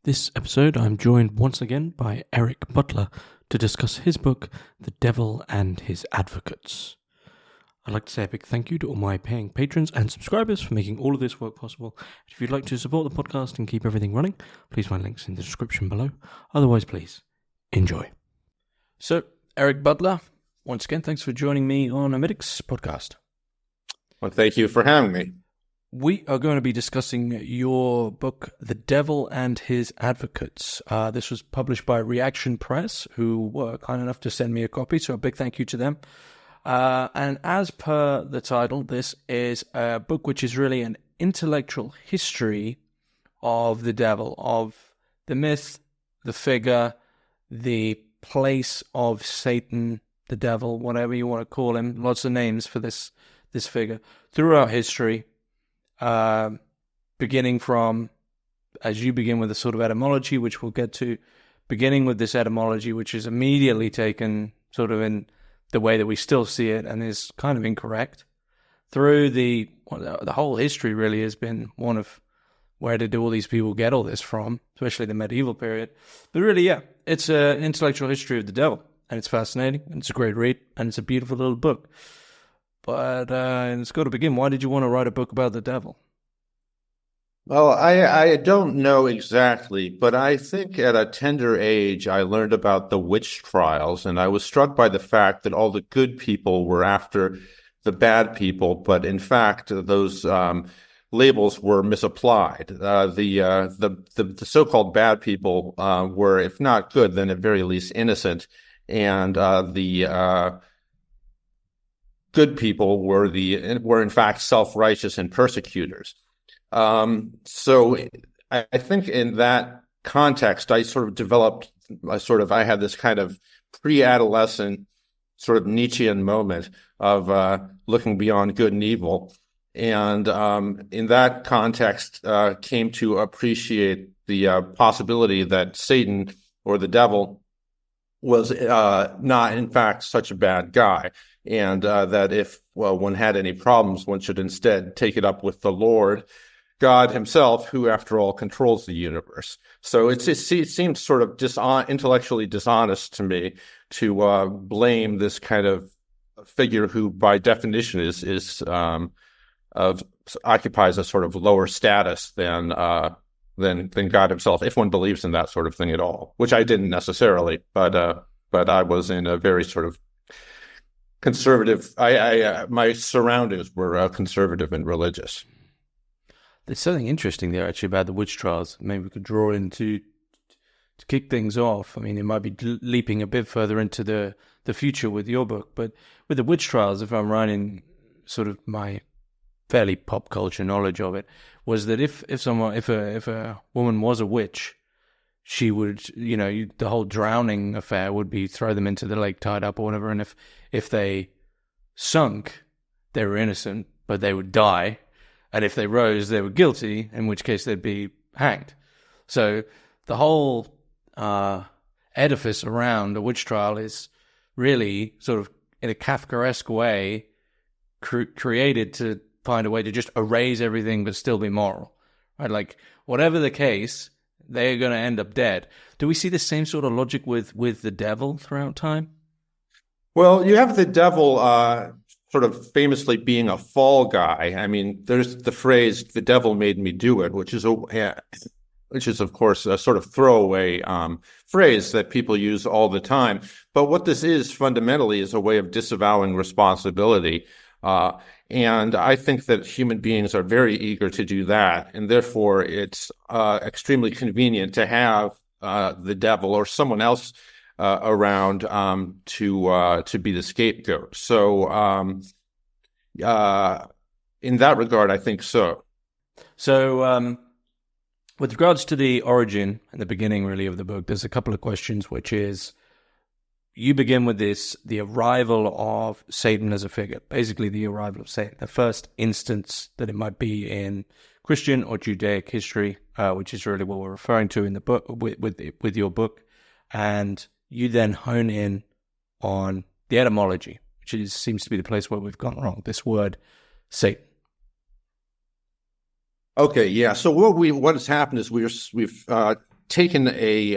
This episode, I'm joined once again by Erik Butler to discuss his book, The Devil and His Advocates. I'd like to say a big thank you to all my paying patrons and subscribers for making all of this work possible. If you'd like to support the podcast and keep everything running, please find links in the description below. Otherwise, please enjoy. So, Erik Butler, once again, thanks for joining me on Hermitix podcast. Well, thank you for having me. We are going to be discussing your book, The Devil and His Advocates. This was published by Reaction Press, who were kind enough to send me a copy, so a big thank you to them. And as per the title, this is a book which is really an intellectual history of the devil, of the myth, the figure, the place of Satan, the devil, whatever you want to call him. Lots of names for this figure throughout history. Beginning from, as you begin with a sort of etymology, which we'll get to, beginning with this etymology, which is immediately taken sort of in the way that we still see it and is kind of incorrect, through the whole history really has been one of where did all these people get all this from, especially the medieval period. But really, yeah, it's an intellectual history of the devil, and it's fascinating, and it's a great read, and it's a beautiful little book. But it's got to begin. Why did you want to write a book about the devil? Well, I don't know exactly, but I think at a tender age, I learned about the witch trials, and I was struck by the fact that all the good people were after the bad people, but in fact, those labels were misapplied. The so-called bad people were, if not good, then at very least innocent, and the good people were in fact self-righteous and persecutors. So I think in that context, I sort of developed I had this kind of pre-adolescent sort of Nietzschean moment of looking beyond good and evil. And in that context, came to appreciate the possibility that Satan or the devil was not in fact such a bad guy. And that if one had any problems, one should instead take it up with the Lord, God himself, who, after all, controls the universe. So it seems sort of intellectually dishonest to me to blame this kind of figure who, by definition, occupies a sort of lower status than God himself, if one believes in that sort of thing at all, which I didn't necessarily, but I was in a very sort of conservative. My surroundings were conservative and religious. There's something interesting there actually about the witch trials. Maybe we could draw into to kick things off. I mean, it might be leaping a bit further into the future with your book, but with the witch trials, if I'm right in sort of my fairly pop culture knowledge of it, was that if a woman was a witch, she would, the whole drowning affair would be throw them into the lake tied up or whatever, and if they sunk, they were innocent, but they would die. And if they rose, they were guilty, in which case they'd be hanged. So the whole edifice around a witch trial is really sort of in a Kafkaesque way created to find a way to just erase everything but still be moral. Right? Like, whatever the case, they're going to end up dead. Do we see the same sort of logic with the devil throughout time? Well, you have the devil sort of famously being a fall guy. I mean, there's the phrase, the devil made me do it, which is, of course, a sort of throwaway phrase that people use all the time. But what this is fundamentally is a way of disavowing responsibility. And I think that human beings are very eager to do that. And therefore, it's extremely convenient to have the devil or someone else around to be the scapegoat. So in that regard, I think so. So with regards to the origin and the beginning really of the book, there's a couple of questions, which is you begin with the arrival of Satan as a figure, basically the arrival of Satan, the first instance that it might be in Christian or Judaic history, which is really what we're referring to in the book with your book. And you then hone in on the etymology, which seems to be the place where we've gone wrong. This word, Satan. Okay, yeah. So what has happened is we've taken a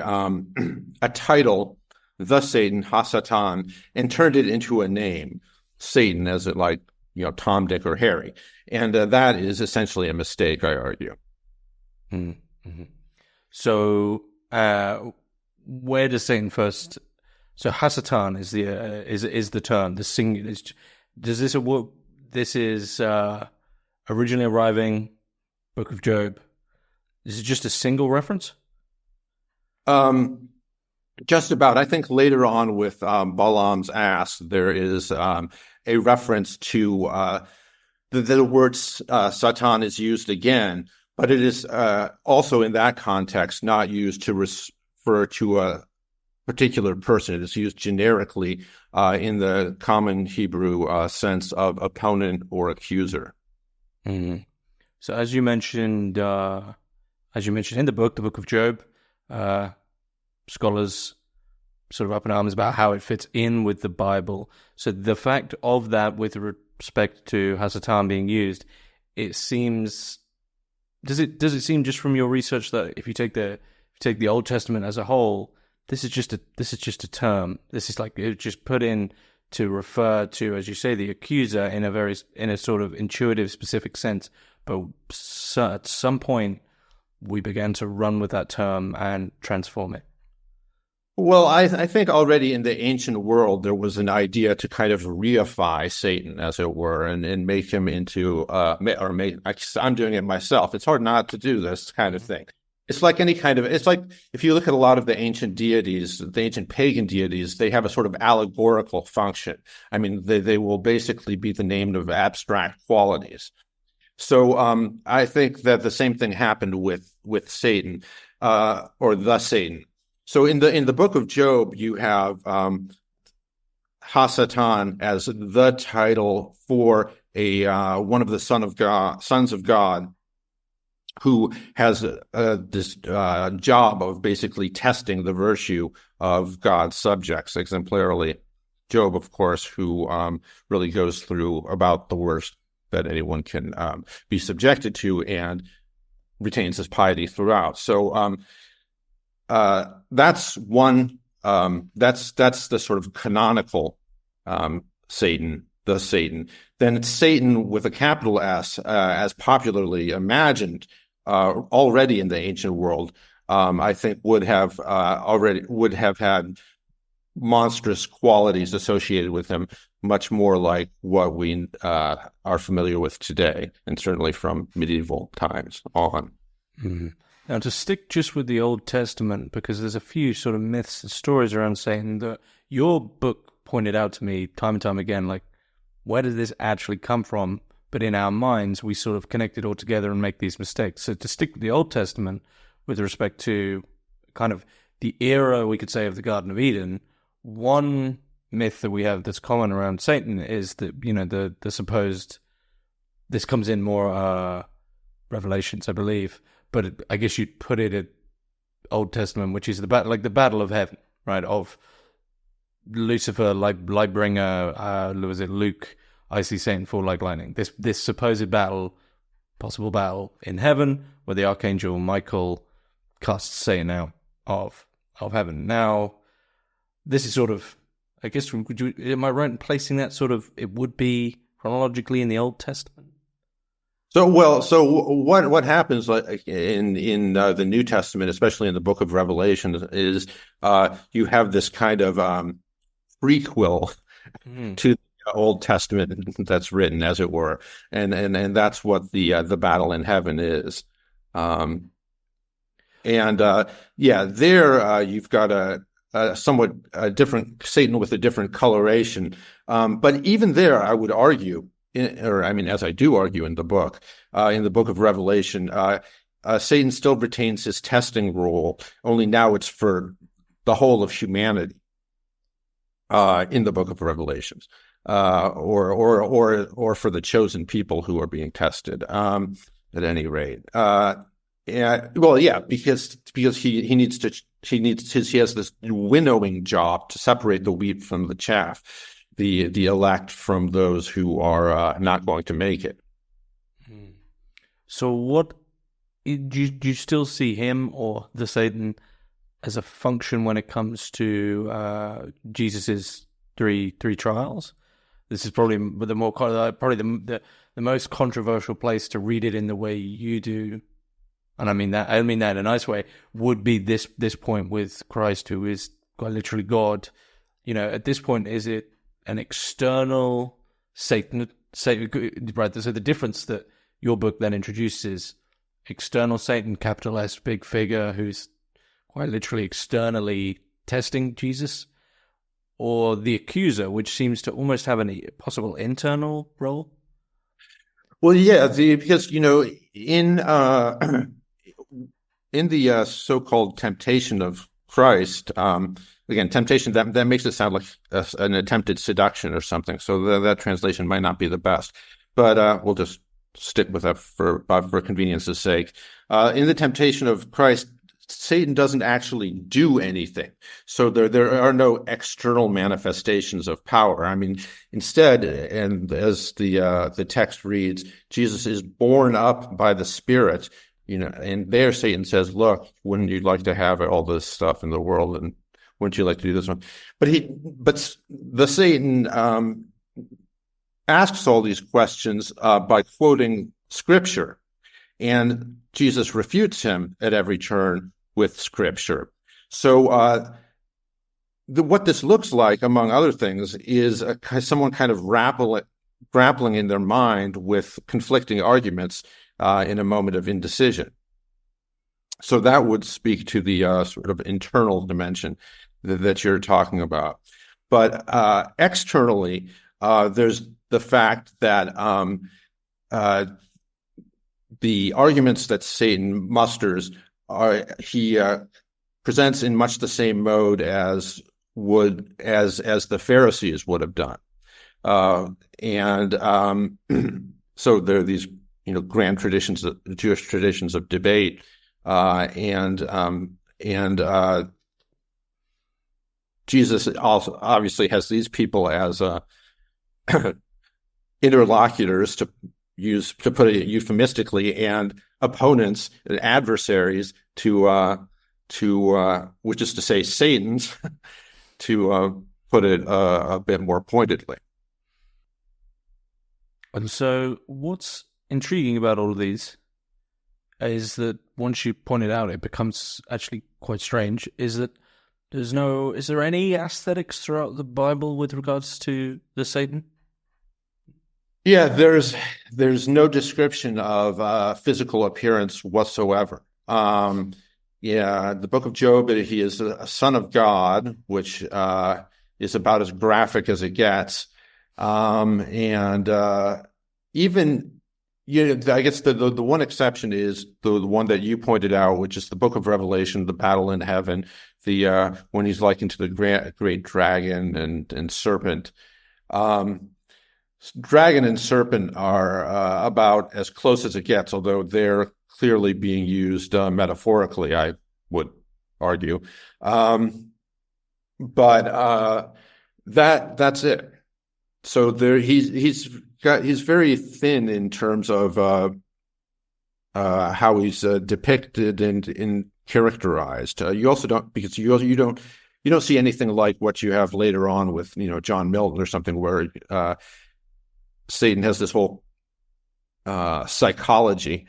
title, the Satan, Hasatan, and turned it into a name, Satan, as it like, Tom, Dick, or Harry. And that is essentially a mistake, I argue. Mm-hmm. So, where does Satan first? So, Hasatan is the term, the singular. Does this This is originally arriving Book of Job. Is it just a single reference? Just about. I think later on with Balaam's ass, there is a reference to the word Satan is used again, but it is also in that context not used to refer to a particular person. It is used generically in the common Hebrew sense of opponent or accuser. Mm-hmm. So as you mentioned in the book of Job, scholars sort of up in arms about how it fits in with the Bible. So the fact of that with respect to Hasatan being used, it seems, does it seem just from your research that if you take the Old Testament as a whole, this is just a term. This is like it just put in to refer to, as you say, the accuser in a sort of intuitive, specific sense. But at some point, we began to run with that term and transform it. Well, I think already in the ancient world, there was an idea to kind of reify Satan, as it were, and make him into, I'm doing it myself. It's hard not to do this kind of thing. It's like it's like if you look at a lot of the ancient deities, the ancient pagan deities, they have a sort of allegorical function. I mean, they will basically be the name of abstract qualities. So I think that the same thing happened with Satan, or the Satan. So in the book of Job, you have Hasatan as the title for one of the sons of God, who has this job of basically testing the virtue of God's subjects, exemplarily Job, of course, who really goes through about the worst that anyone can be subjected to and retains his piety throughout. So that's one. That's the sort of canonical Satan, the Satan. Then it's Satan with a capital S, as popularly imagined already in the ancient world. I think would have had monstrous qualities associated with him, much more like what we are familiar with today, and certainly from medieval times on. Mm-hmm. Now, to stick just with the Old Testament, because there's a few sort of myths and stories around Satan that your book pointed out to me time and time again, like, where did this actually come from? But in our minds, we sort of connect it all together and make these mistakes. So to stick with the Old Testament with respect to kind of the era, we could say, of the Garden of Eden, one myth that we have that's common around Satan is that, the supposed, this comes in more Revelations, I believe, but I guess you'd put it at Old Testament, which is the battle of heaven, right? Of Lucifer, like Lightbringer, was it Luke? I see Satan fall like lightning. This supposed possible battle in heaven, where the archangel Michael casts Satan out of heaven. Now, this is sort of, I guess, am I right in placing that sort of? It would be chronologically in the Old Testament. So what happens like in the New Testament, especially in the Book of Revelation, is you have this kind of prequel to the Old Testament that's written, as it were, and that's what the battle in heaven is. There you've got a somewhat different Satan with a different coloration, but even there, I would argue. As I do argue in the book of Revelation, Satan still retains his testing role, only now it's for the whole of humanity in the book of Revelations, or for the chosen people who are being tested, at any rate. Because he has this winnowing job to separate the wheat from the chaff, the elect from those who are not going to make it. So what Do you still see him or the Satan as a function when it comes to Jesus's three trials? This is probably the more probably the most controversial place to read it in the way you do, and I mean that in a nice way. Would be this point with Christ, who is quite literally God. At this point, is it an external Satan? Right. So the difference that your book then introduces: external Satan, capital S, big figure, who's quite literally externally testing Jesus, or the accuser, which seems to almost have a possible internal role? Well, yeah, because in in the so-called temptation of Christ, again, temptation that makes it sound like an attempted seduction or something. So that translation might not be the best, but we'll just stick with that for convenience's sake. In the temptation of Christ, Satan doesn't actually do anything. So there are no external manifestations of power. I mean, instead, and as the text reads, Jesus is borne up by the Spirit, and there Satan says, look, wouldn't you like to have all this stuff in the world, and wouldn't you like to do this one? But the Satan asks all these questions by quoting Scripture, and Jesus refutes him at every turn with Scripture. So what this looks like, among other things, is someone kind of grappling in their mind with conflicting arguments in a moment of indecision. So that would speak to the sort of internal dimension that you're talking about. But externally, there's the fact that the arguments that Satan musters he presents in much the same mode as the Pharisees would have done, and so there are these grand traditions, Jewish traditions of debate, and Jesus also obviously has these people as interlocutors, to put it euphemistically, and opponents and adversaries which is to say Satan's, to put it a bit more pointedly. And so what's intriguing about all of these is that once you point it out, it becomes actually quite strange, is that is there any aesthetics throughout the Bible with regards to the Satan? Yeah, there's no description of physical appearance whatsoever. The book of Job, he is a son of God, which is about as graphic as it gets. And even, I guess the one exception is the one that you pointed out, which is the book of Revelation, the battle in heaven, when he's likened to the great dragon and serpent. Dragon and serpent are about as close as it gets, although they're clearly being used metaphorically, I would argue. But that's it. So he's very thin in terms of how he's depicted and characterized. You also don't, because you don't see anything like what you have later on with John Milton or something, where Satan has this whole psychology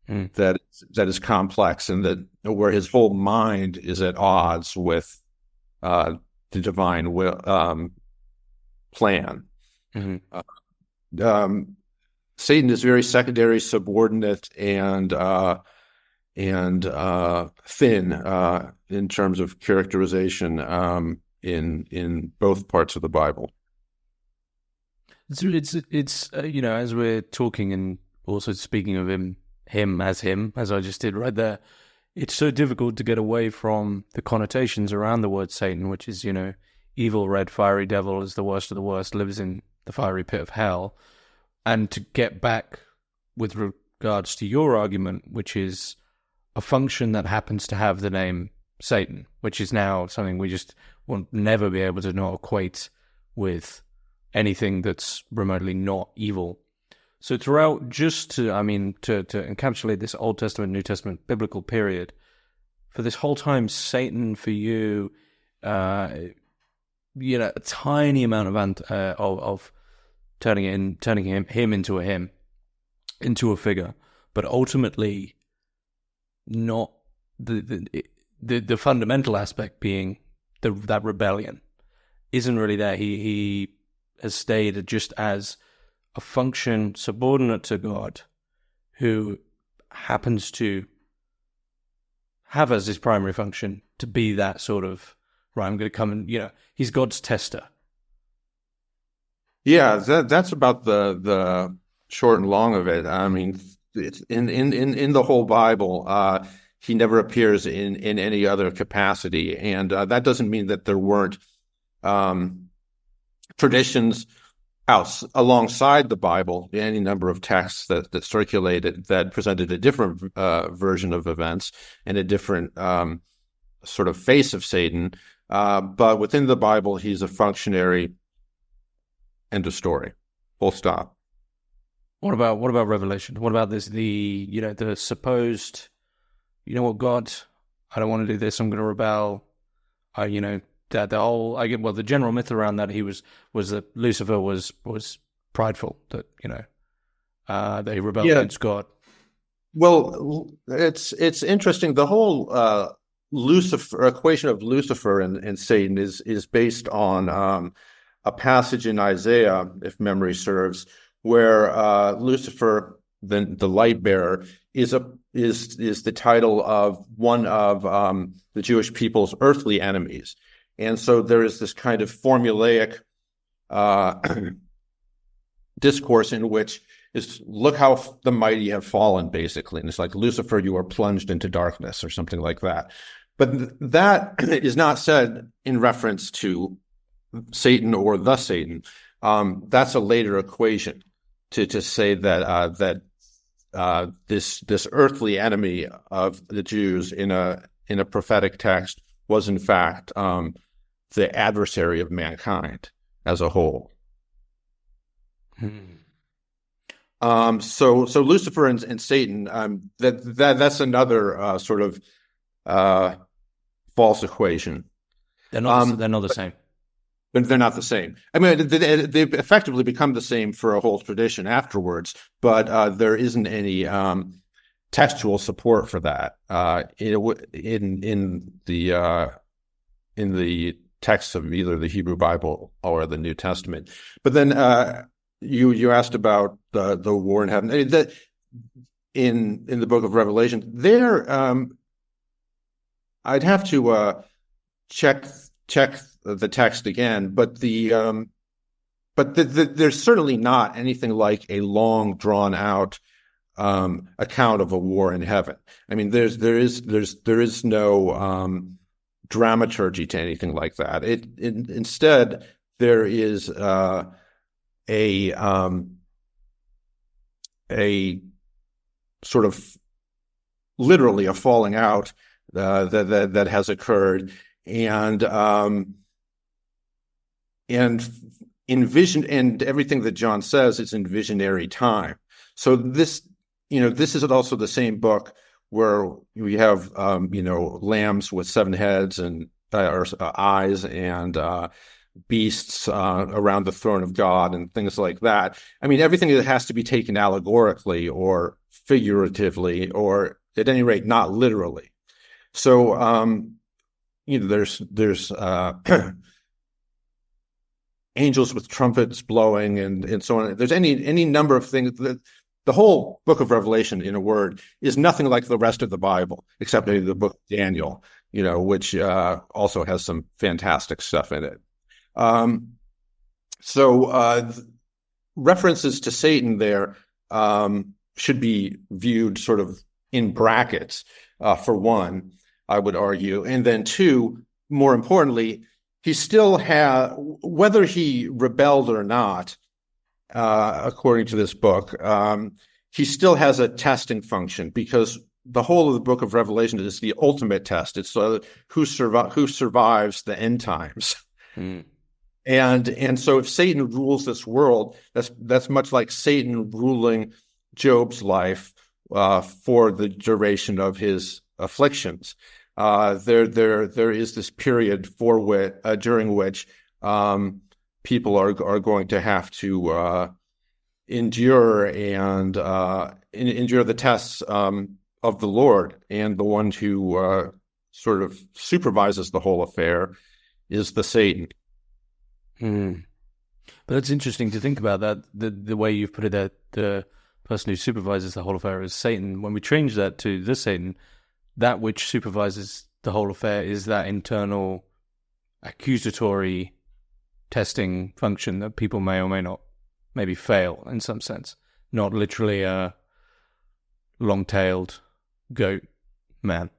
that is complex, and that where his whole mind is at odds with the divine plan. Mm-hmm. Satan is very secondary, subordinate, and thin in terms of characterization in both parts of the Bible. It's as we're talking and also speaking of him as I just did right there, it's so difficult to get away from the connotations around the word Satan, which is evil, red, fiery devil, is the worst of the worst, lives in the fiery pit of hell, and to get back with regards to your argument, which is a function that happens to have the name Satan, which is now something we just will never be able to not equate with anything that's remotely not evil. So throughout, just to encapsulate this Old Testament, New Testament, biblical period, for this whole time, Satan for you, a tiny amount of turning him into a him, into a figure, but ultimately not the fundamental aspect being that rebellion isn't really there. He has stayed just as a function subordinate to God, who happens to have as his primary function to be that sort of, right, I'm going to come and, he's God's tester. Yeah, that's about the short and long of it. I mean, it's in the whole Bible, he never appears in any other capacity, and that doesn't mean that there weren't traditions alongside the Bible, any number of texts that circulated that presented a different version of events and a different sort of face of Satan. But within the Bible, he's a functionary. End of story. Full stop. What about Revelation? What about this? The supposed, God, I don't want to do this. I'm going to rebel. That the whole, the general myth around that was that Lucifer was prideful, that that he rebelled against God. Well, it's interesting. The whole Lucifer equation of Lucifer and Satan is based on a passage in Isaiah, if memory serves, where Lucifer, the light bearer, is the title of one of the Jewish people's earthly enemies. And so there is this kind of formulaic discourse in which is, look how the mighty have fallen, basically. And it's like, Lucifer, you are plunged into darkness, or something like that. But that is not said in reference to Satan or the Satan. That's a later equation to say that this earthly enemy of the Jews in a prophetic text was in fact the adversary of mankind as a whole. So Lucifer and Satan, that's another sort of false equation. They're not the same. They're not the same. I mean, they effectively become the same for a whole tradition afterwards, but there isn't any textual support for that in the texts of either the Hebrew Bible or the New Testament. But then you asked about the war in heaven. I mean, in the book of Revelation, there I'd have to check the text again, but there's certainly not anything like a long drawn out account of a war in heaven. I mean, there is no dramaturgy to anything like that. Instead, there is a sort of literally a falling out that has occurred, and in vision, and everything that John says is in visionary time. So this is also the same book where we have lambs with 7 heads and or eyes, and beasts around the throne of God and things like that. I mean, everything that has to be taken allegorically or figuratively, or at any rate not literally. So there's angels with trumpets blowing and so on. There's any number of things. The whole book of Revelation, in a word, is nothing like the rest of the Bible, except maybe the book of Daniel, which also has some fantastic stuff in it. So references to Satan there should be viewed sort of in brackets, for one, I would argue. And then two, more importantly, he still whether he rebelled or not, according to this book, he still has a testing function, because the whole of the book of Revelation is the ultimate test. It's who survives the end times. And so if Satan rules this world, that's much like Satan ruling Job's life for the duration of his afflictions. There is this period during which people are going to have to endure and endure the tests of the Lord, and the one who sort of supervises the whole affair is the Satan. But it's interesting to think about that, the way you've put it, that the person who supervises the whole affair is Satan. When we change that to the Satan, that which supervises the whole affair is that internal accusatory testing function that people may or may not maybe fail in some sense. Not literally a long-tailed goat man.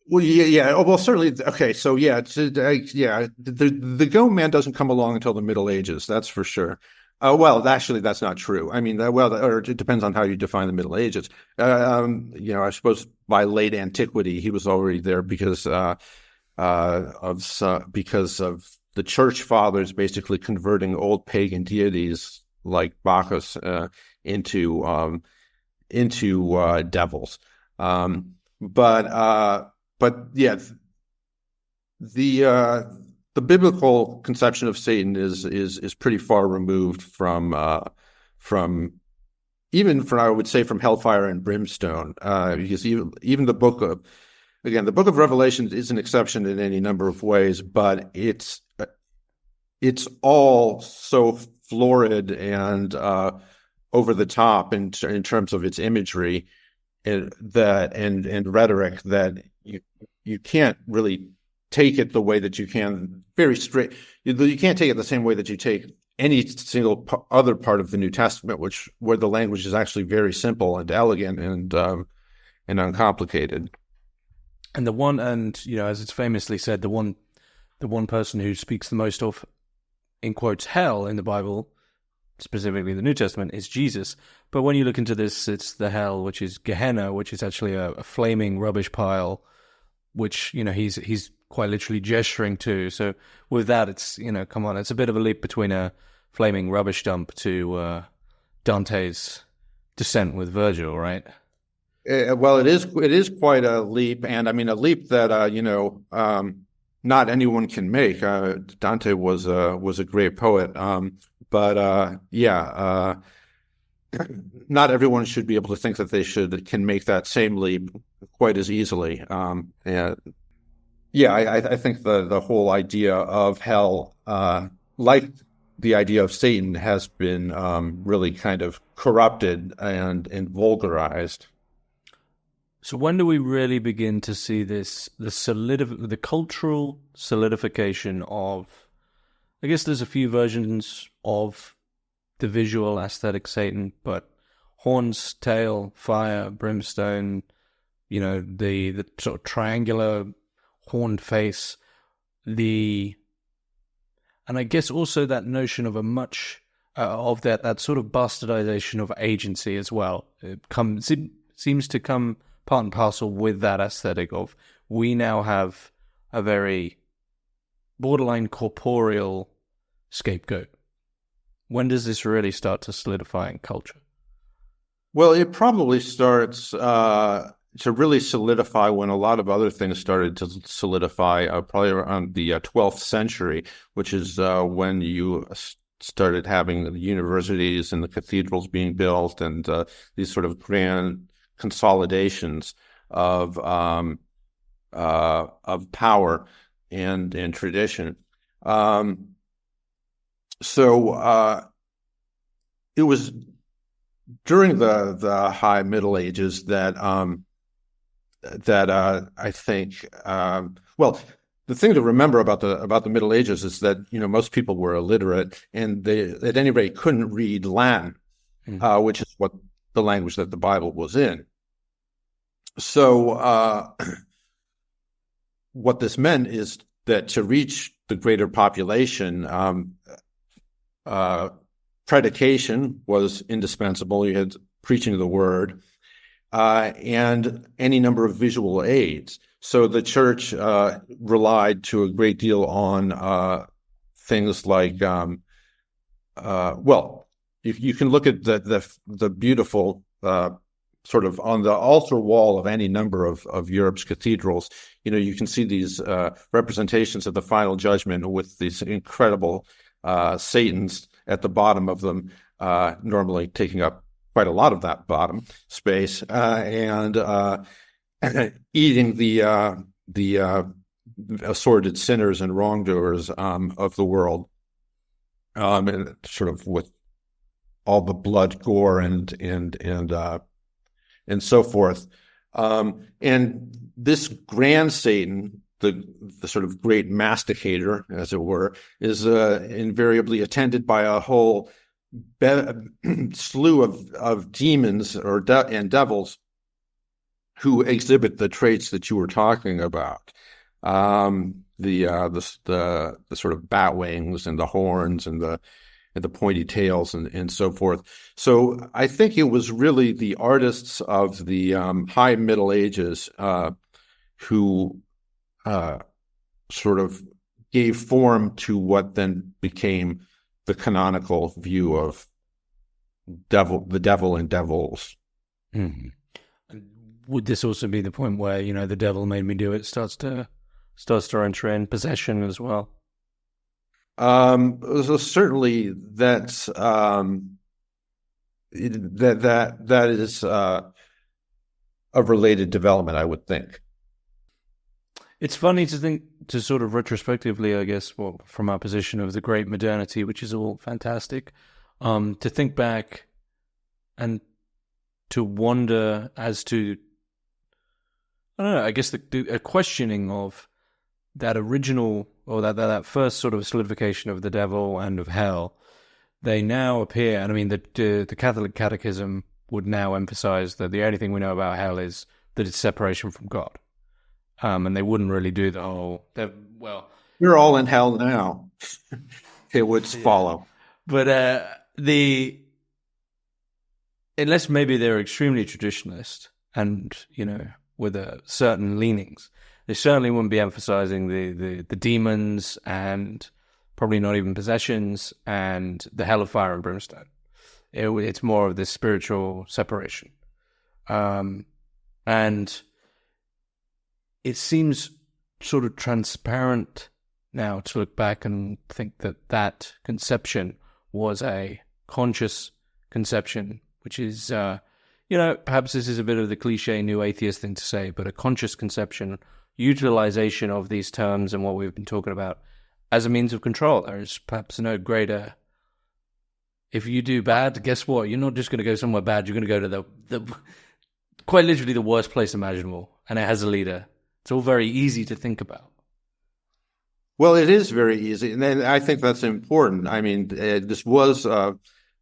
Well, yeah. Oh, well, certainly. Okay, so yeah, the Go Man doesn't come along until the Middle Ages. That's for sure. Well, actually, that's not true. I mean, or it depends on how you define the Middle Ages. I suppose by late antiquity, he was already there because of the church fathers basically converting old pagan deities like Bacchus into devils. But yeah, the biblical conception of Satan is pretty far removed from I would say from hellfire and brimstone, because even the book of Revelation is an exception in any number of ways, but it's all so florid and over the top in terms of its imagery and rhetoric that you can't really take it the way that you can very straight. You can't take it the same way that you take any single other part of the New Testament, where the language is actually very simple and elegant and uncomplicated. And as it's famously said, the one person who speaks the most of, in quotes, hell in the Bible, specifically the New Testament, is Jesus. But when you look into this, it's the hell, which is Gehenna, which is actually a flaming rubbish pile, which, he's quite literally gesturing to. So with that, it's, come on, it's a bit of a leap between a flaming rubbish dump to Dante's Descent with Virgil, right? Well, it is quite a leap, and I mean a leap that not anyone can make. Dante was a great poet, but not everyone should be able to think that they can make that same leap quite as easily. I think the whole idea of hell, like the idea of Satan, has been really kind of corrupted and vulgarized. So when do we really begin to see the cultural solidification of, I guess there's a few versions of the visual aesthetic Satan, but horns, tail, fire, brimstone, the sort of triangular horned face, and I guess also that notion of of that sort of bastardization of agency as well. It seems to come part and parcel with that aesthetic of, we now have a very borderline corporeal scapegoat. When does this really start to solidify in culture? Well, it probably starts to really solidify when a lot of other things started to solidify, probably around the 12th century, which is when you started having the universities and the cathedrals being built, and these sort of grand consolidations of power and tradition. So it was during the High Middle Ages that I think the thing to remember about the Middle Ages is that most people were illiterate, and they at any rate couldn't read Latin, which is what the language that the Bible was in. So what this meant is that to reach the greater population, predication was indispensable. You had preaching of the word, and any number of visual aids. So the church relied to a great deal on things like, well, you can look at the beautiful sort of on the altar wall of any number of Europe's cathedrals. You can see these representations of the final judgment with these incredible Satans at the bottom of them, normally taking up quite a lot of that bottom space, and eating the assorted sinners and wrongdoers of the world, and sort of with all the blood, gore, and so forth. And this grand Satan, the sort of great masticator, as it were, is invariably attended by a whole slew of demons and devils who exhibit the traits that you were talking about. The sort of bat wings and the horns and the pointy tails and so forth. So I think it was really the artists of the High Middle Ages who sort of gave form to what then became the canonical view of the devil and devils. Mm-hmm. Would this also be the point where, the devil made me do it starts to enter in possession as well? So certainly that's that is a related development, I would think. It's funny to think, to sort of retrospectively, I guess, well, from our position of the great modernity, which is all fantastic, to think back and to wonder as to, I don't know, I guess a questioning of that original, or that first sort of solidification of the devil and of hell. They now appear, and I mean, the Catholic Catechism would now emphasize that the only thing we know about hell is that it's separation from God. And they wouldn't really do the whole, we're all in hell now. It would follow. But unless maybe they're extremely traditionalist and, with certain leanings, they certainly wouldn't be emphasizing the demons and probably not even possessions and the hell of fire and brimstone. It's more of this spiritual separation. And it seems sort of transparent now to look back and think that conception was a conscious conception, which is, perhaps this is a bit of the cliche new atheist thing to say, but a conscious conception, utilization of these terms and what we've been talking about as a means of control. There is perhaps no greater. If you do bad, guess what? You're not just going to go somewhere bad. You're going to go to the quite literally the worst place imaginable, and it has a leader. It's all very easy to think about. Well, it is very easy, and I think that's important. I mean, this was,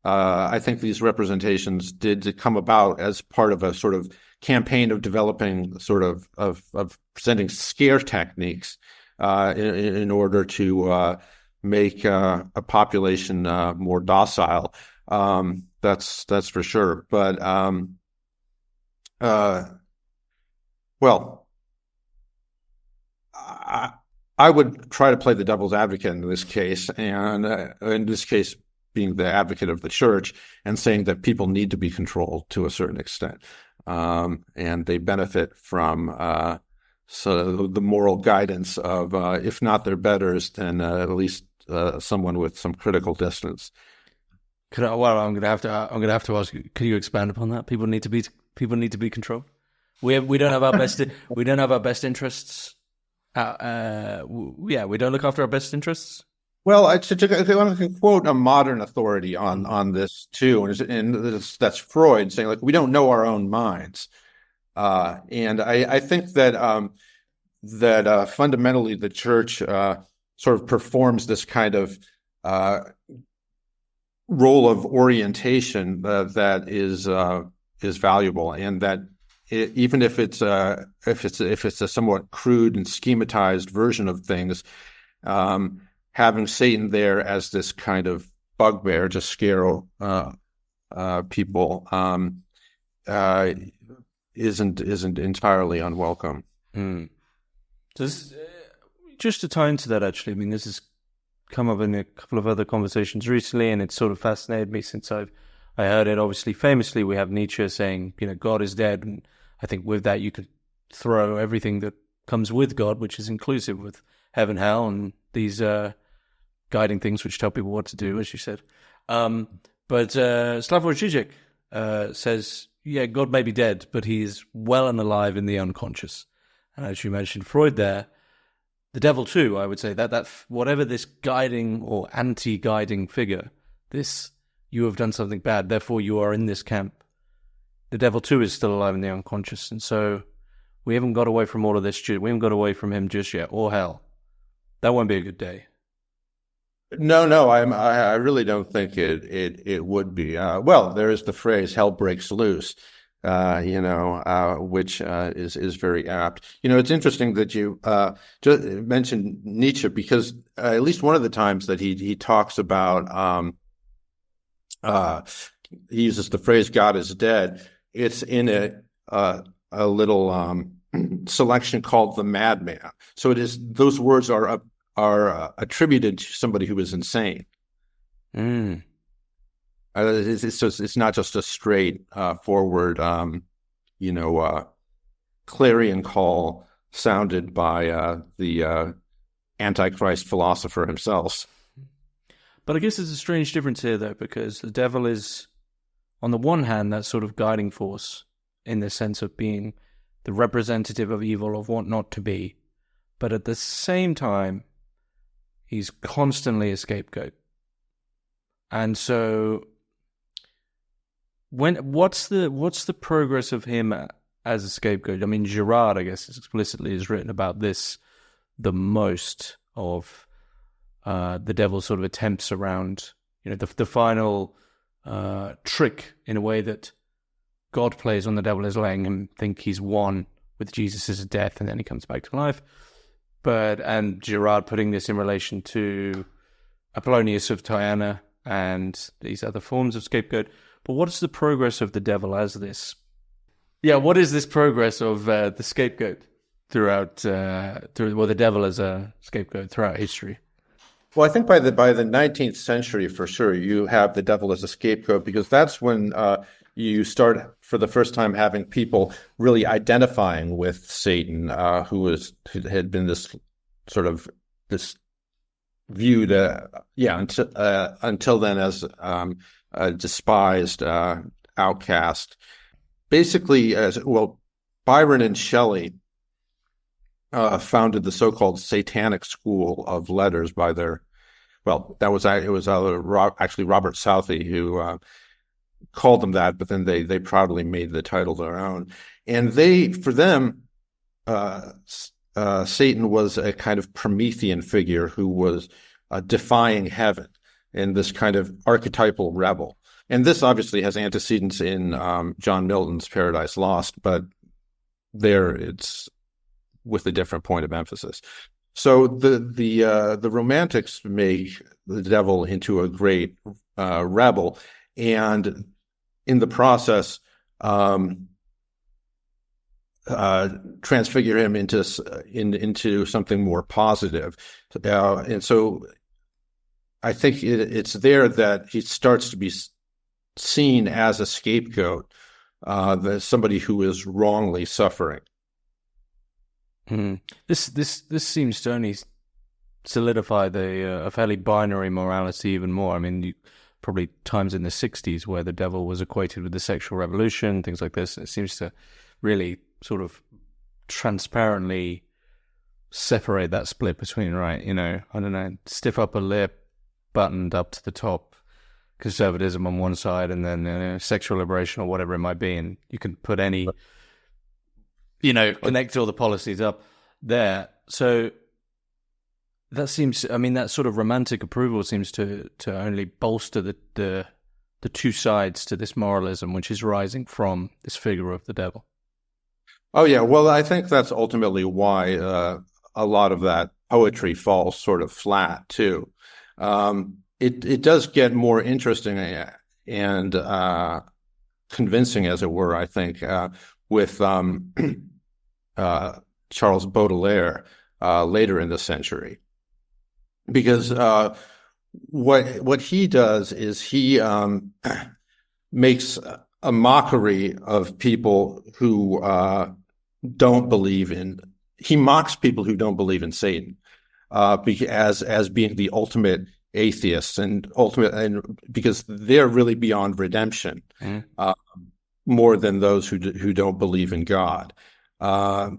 I think these representations did come about as part of a sort of campaign of developing sort of presenting scare techniques in order to make a population more docile. That's for sure. But well, I would try to play the devil's advocate in this case, and in this case being the advocate of the church and saying that people need to be controlled to a certain extent, and they benefit from so the moral guidance of if not their betters, then at least someone with some critical distance. I'm going to have to ask you. Could you expand upon that? People need to be controlled. We don't have our best. We don't have our best interests. We don't look after our best interests. Well, I can quote a modern authority on this too, and that's Freud saying, like, we don't know our own minds, and I think that fundamentally the church sort of performs this kind of role of orientation that is valuable, and that even if it's a somewhat crude and schematized version of things, having Satan there as this kind of bugbear to scare people isn't entirely unwelcome. Just to tie into that, actually, I mean, this is come up in a couple of other conversations recently, and it's sort of fascinated me since I heard it. Obviously, famously, we have Nietzsche saying, God is dead, and I think with that you could throw everything that comes with God, which is inclusive with heaven, hell, and these guiding things which tell people what to do, as you said. But Slavoj Žižek says, God may be dead, but he's well and alive in the unconscious. And as you mentioned Freud there, the devil too, I would say, that whatever this guiding or anti-guiding figure, this, you have done something bad, therefore you are in this camp. The devil too is still alive in the unconscious. And so we haven't got away from all of this. We haven't got away from him just yet, or hell. That won't be a good day. No, I really don't think it would be. Well, there is the phrase "hell breaks loose," which is very apt. It's interesting that you just mentioned Nietzsche, because at least one of the times that he talks about, he uses the phrase "God is dead." It's in a little selection called "The Madman." So it is, those words are attributed to somebody who is insane. It's not just a straight forward, clarion call sounded by the Antichrist philosopher himself. But I guess there's a strange difference here, though, because the devil is, on the one hand, that sort of guiding force in the sense of being the representative of evil, of what not to be. But at the same time, he's constantly a scapegoat. And so what's the progress of him as a scapegoat? I mean, Girard, I guess, explicitly has written about this the most, of the devil's sort of attempts around, the final trick, in a way, that God plays on the devil, is letting him think he's won with Jesus' death, and then he comes back to life. And Girard putting this in relation to Apollonius of Tyana and these other forms of scapegoat. But what is the progress of the devil as this? Yeah, what is this progress of the scapegoat throughout, the devil as a scapegoat throughout history? Well, I think by the 19th century, for sure, you have the devil as a scapegoat, because that's when you start, for the first time, having people really identifying with Satan, who had been this sort of this viewed, until then, as a despised outcast. Basically, Byron and Shelley founded the so-called Satanic School of Letters by their, it was actually Robert Southey who called them that, but then they proudly made the title their own. And for them, Satan was a kind of Promethean figure who was defying heaven, and this kind of archetypal rebel. And this obviously has antecedents in John Milton's Paradise Lost, but there it's with a different point of emphasis. So the Romantics make the devil into a great rebel, and in the process transfigure him into something more positive. And so I think it's there that he starts to be seen as a scapegoat, as somebody who is wrongly suffering. This seems to only solidify a fairly binary morality even more. I mean, probably times in the 60s where the devil was equated with the sexual revolution, things like this. It seems to really sort of transparently separate that split between, right, I don't know, stiff upper lip, buttoned up to the top, conservatism on one side, and then sexual liberation or whatever it might be, and you can put any, connect all the policies up there. So that seems, that sort of romantic approval seems to only bolster the two sides to this moralism, which is rising from this figure of the devil. Oh, yeah. Well, I think that's ultimately why a lot of that poetry falls sort of flat, too. It does get more interesting and convincing, as it were, I think, with Charles Baudelaire later in the century. because what he does is he makes a mockery of people who don't believe in. He mocks people who don't believe in Satan as being the ultimate atheists and because they're really beyond redemption, more than those who don't believe in God. The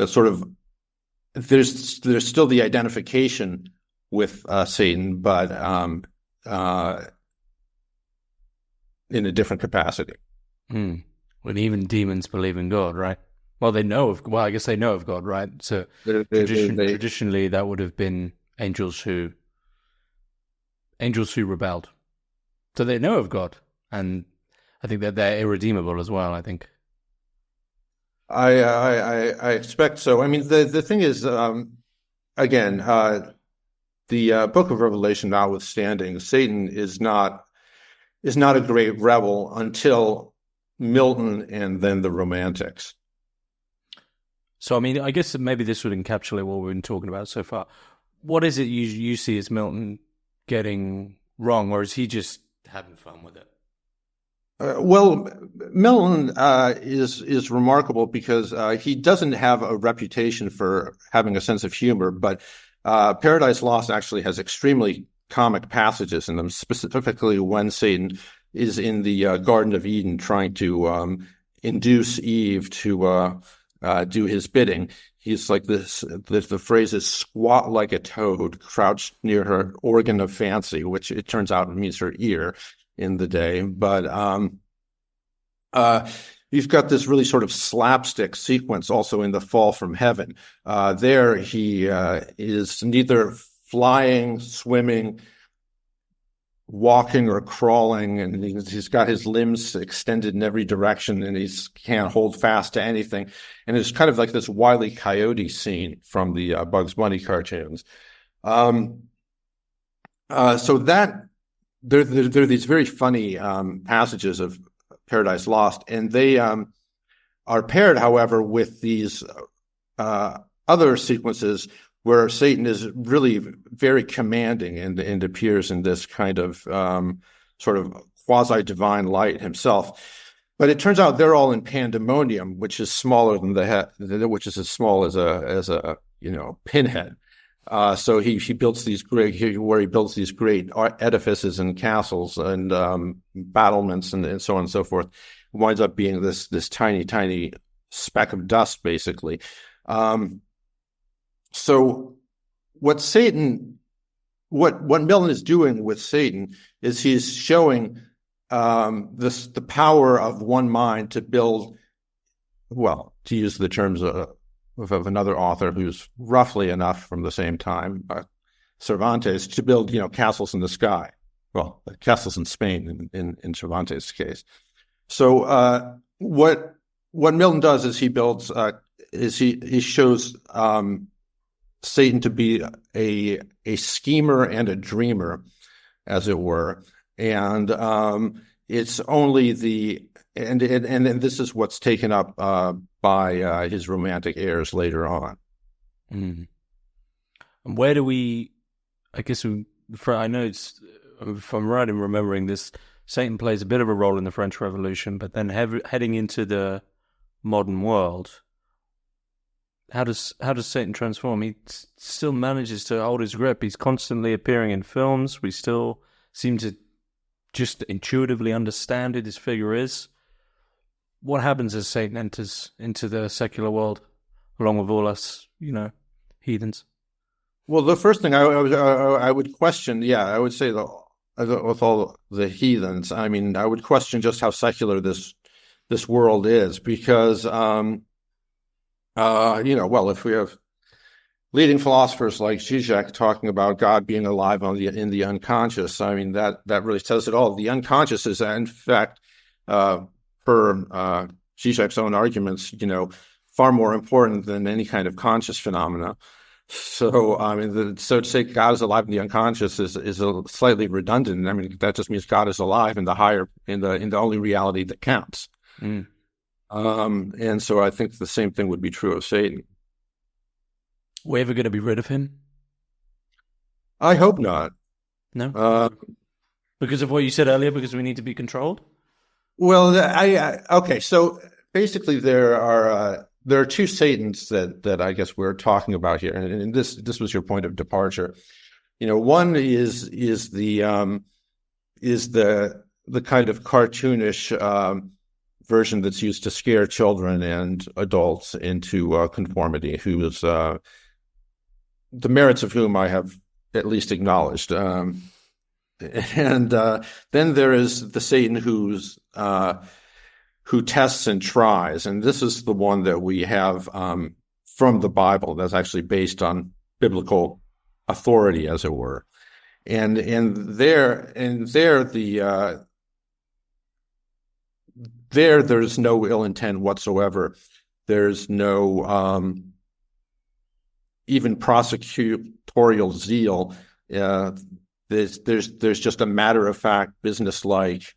sort of there's still the identification with Satan, but in a different capacity. When even demons believe in God, right? Well, I guess they know of God, right? So traditionally, that would have been angels who rebelled. So they know of God, and I think that they're irredeemable as well, I think. I expect so. I mean, the thing is, again, the Book of Revelation notwithstanding, Satan is not a great rebel until Milton and then the Romantics. So, I mean, I guess maybe this would encapsulate what we've been talking about so far. What is it you see as Milton getting wrong, or is he just having fun with it? Well, Milton is remarkable because he doesn't have a reputation for having a sense of humor, but Paradise Lost actually has extremely comic passages in them, specifically when Satan is in the Garden of Eden trying to induce Eve to do his bidding. He's like this. The phrase is "squat like a toad, crouched near her organ of fancy," which it turns out means her ear in the day. But you've got this really sort of slapstick sequence also in The Fall from Heaven. There he is neither flying, swimming, walking, or crawling, and he's got his limbs extended in every direction, and he can't hold fast to anything. And it's kind of like this Wile E. Coyote scene from the Bugs Bunny cartoons. So that there are these very funny passages of Paradise Lost, and they are paired, however, with these other sequences where Satan is really very commanding and appears in this kind of sort of quasi-divine light himself. But it turns out they're all in pandemonium, which is smaller than the head, which is as small as a pinhead. So he builds these great edifices and castles and battlements and so on and so forth. It winds up being this tiny speck of dust, basically. So what Milton is doing with Satan is he's showing the power of one mind to build, well, to use the terms of another author who's roughly enough from the same time, Cervantes, to build, castles in the sky. Well, castles in Spain in Cervantes' case. So what Milton does is he builds he shows Satan to be a schemer and a dreamer, as it were, and it's only and this is what's taken up by his romantic heirs later on. And where do we? I guess I know it's, if I'm right in remembering this, Satan plays a bit of a role in the French Revolution, but then heading into the modern world. How does Satan transform? He still manages to hold his grip. He's constantly appearing in films. We still seem to just intuitively understand who this figure is. What happens as Satan enters into the secular world, along with all us, heathens? Well, the first thing I would question, I would say with all the heathens, I mean, I would question just how secular this world is, because if we have leading philosophers like Zizek talking about God being alive in the unconscious, I mean, that really says it all. The unconscious is, in fact, per Zizek's own arguments, far more important than any kind of conscious phenomena. So, I mean, so to say God is alive in the unconscious is a slightly redundant. I mean, that just means God is alive in the higher, in the only reality that counts. And so I think the same thing would be true of Satan. We're ever going to be rid of him? I hope not. No? Uh, Because of what you said earlier, because we need to be controlled? well, okay. So basically, there are two Satans that I guess we're talking about here, and this was your point of departure. One is the kind of cartoonish version that's used to scare children and adults into conformity, who is the merits of whom I have at least acknowledged. And then there is the Satan who tests and tries, and this is the one that we have from the Bible that's actually based on biblical authority, as it were. There's no ill intent whatsoever. There's no even prosecutorial zeal. There's just a matter of fact, business-like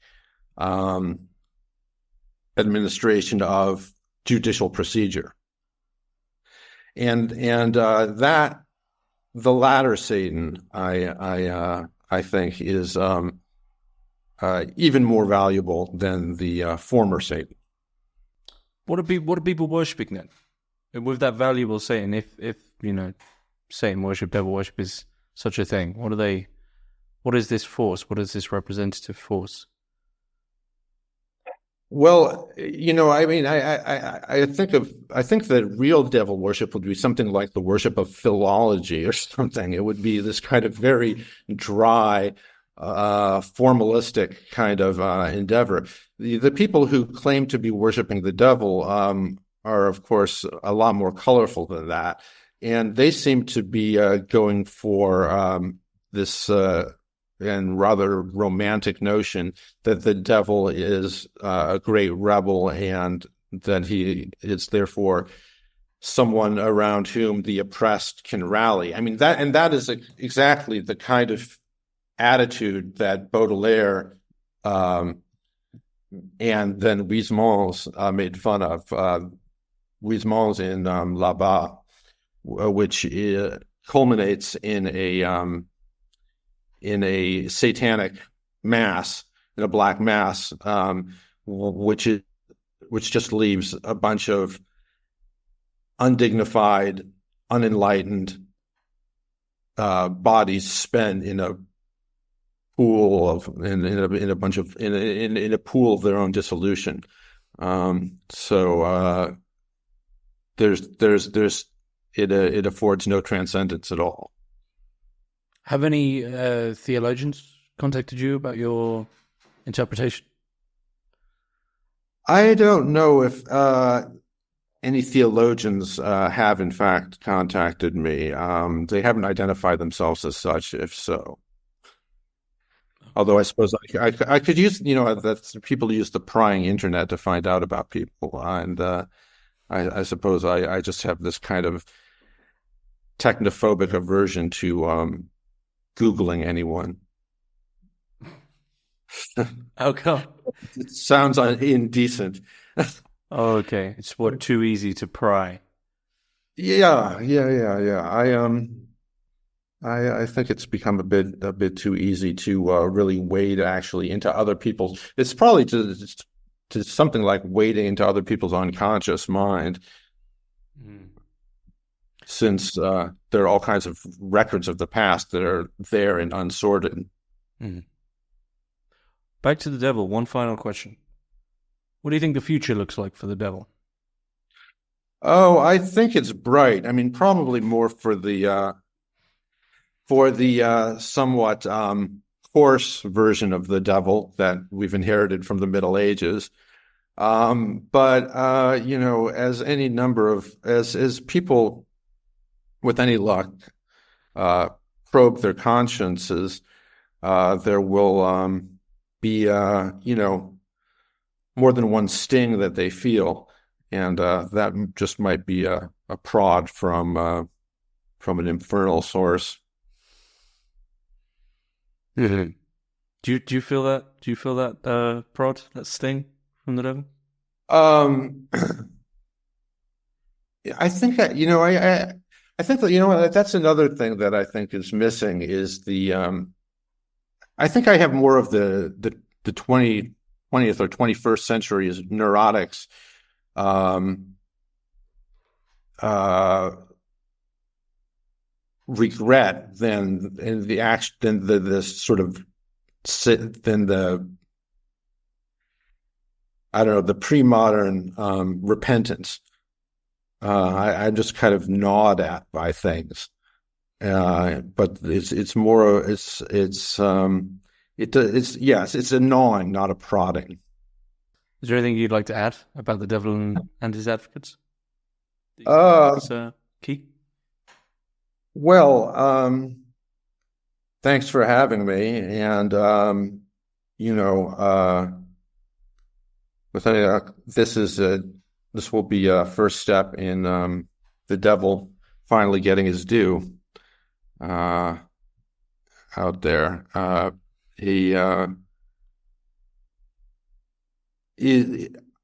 administration of judicial procedure, and that the latter Satan, I think, is even more valuable than the former Satan. What are people worshipping then? And with that valuable Satan, if Satan worship, devil worship is such a thing, what is this force? What is this representative force? Well, I mean, I think that real devil worship would be something like the worship of philology or something. It would be this kind of very dry, formalistic kind of endeavor. The people who claim to be worshiping the devil are, of course, a lot more colorful than that, and they seem to be going for this and rather romantic notion that the devil is a great rebel and that he is therefore someone around whom the oppressed can rally. I mean, that is exactly the kind of attitude that Baudelaire and then Huysmans made fun of. Huysmans in Là-bas, which culminates in a satanic mass, in a black mass, which just leaves a bunch of undignified, unenlightened bodies spent in a pool of in a pool of their own dissolution. So it affords no transcendence at all. Have any theologians contacted you about your interpretation? I don't know if any theologians have in fact contacted me. They haven't identified themselves as such, if so. Although I suppose I could use, that people use the prying internet to find out about people. And I suppose I just have this kind of technophobic aversion to Googling anyone. How come? It sounds indecent. Oh, okay. It's too easy to pry. Yeah. I think it's become a bit too easy to really wade actually into other people's. It's probably to something like wading into other people's unconscious mind, since there are all kinds of records of the past that are there and unsorted. Back to the devil. One final question. What do you think the future looks like for the devil? Oh, I think it's bright. I mean, probably more for the somewhat coarse version of the devil that we've inherited from the Middle Ages. But as any number of as people with any luck probe their consciences, there will be more than one sting that they feel, and that just might be a prod from an infernal source. Mm-hmm. Do you feel that? Do you feel that prod, that sting from the devil? Um, I think that, I think that, that's another thing that I think is missing is I think I have more of the 20th or 21st century is neurotics, um, uh, regret than in the action than the sort of than the I don't know the pre-modern repentance. I'm just kind of gnawed at by things, but it's more it's yes, it's a gnawing, not a prodding. Is there anything you'd like to add about the devil and his advocates? Do you Uh, think that's key? well, thanks for having me, and you know, with this will be a first step in the devil finally getting his due out there. He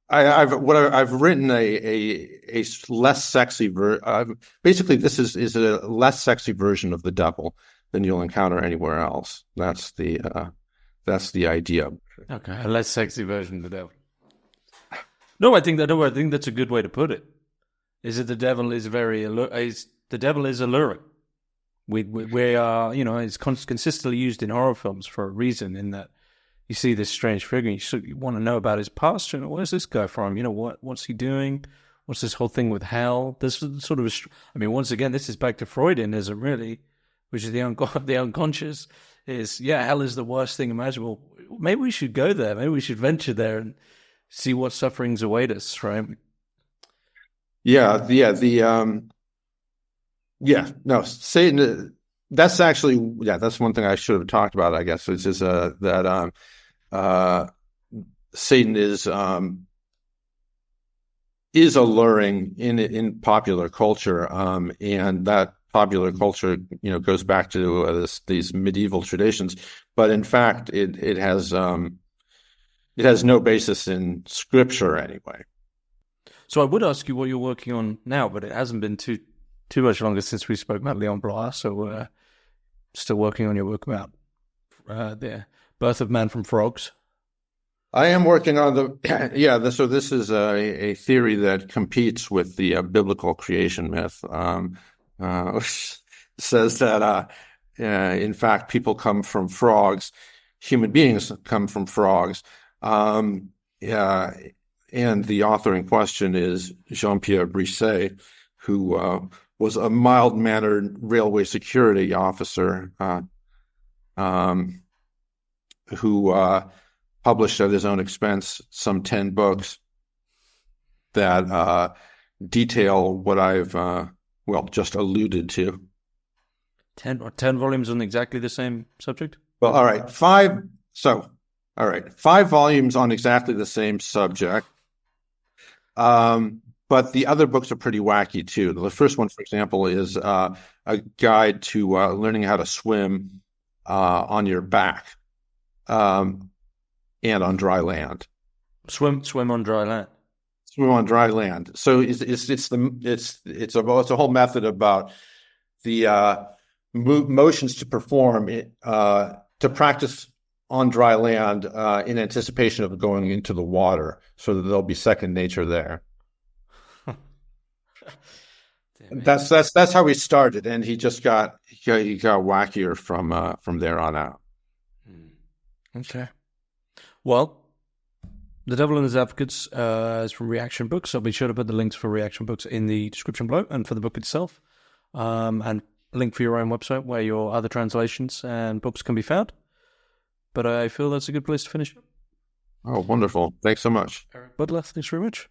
I've written a less sexy basically this is a less sexy version of the devil than you'll encounter anywhere else. That's the idea. Okay, a less sexy version of the devil. No, I think that's a good way to put it. Is that the devil is the devil is alluring. We are, it's consistently used in horror films for a reason. In that you see this strange figure, and you want to know about his past. Where's this guy from? What's he doing? What's this whole thing with hell? This sort of, once again, this is back to Freudianism, really, which is the unconscious. Hell is the worst thing imaginable. Maybe we should go there. Maybe we should venture there and see what sufferings await us, right? No, Satan. That's actually, that's one thing I should have talked about, I guess, which is that Satan is alluring in popular culture, and that popular culture, goes back to these medieval traditions, but in fact, it has no basis in scripture anyway. So I would ask you what you're working on now, but it hasn't been too much longer since we spoke about Leon Blois, so we're still working on your work about the birth of man from frogs. I am working on so this is a theory that competes with the biblical creation myth, which says that in fact people come from frogs, human beings come from frogs. And the author in question is Jean-Pierre Brisset, who was a mild-mannered railway security officer who published at his own expense some 10 books that detail what I've just alluded to. 10 volumes on exactly the same subject? Well, all right, 5 volumes on exactly the same subject. But the other books are pretty wacky too. The first one, for example, is a guide to learning how to swim on your back and on dry land. Swim on dry land. Swim on dry land. So it's a whole method about the motions to perform to practice on dry land in anticipation of going into the water, so that there'll be second nature there. That's how we started, and he got wackier from there on out. Okay. Well, The Devil and His Advocates is from Reaction Books. I'll be sure to put the links for Reaction Books in the description below, and for the book itself, and a link for your own website where your other translations and books can be found. But I feel that's a good place to finish up. Oh, wonderful. Thanks so much. Erik Butler, thanks very much.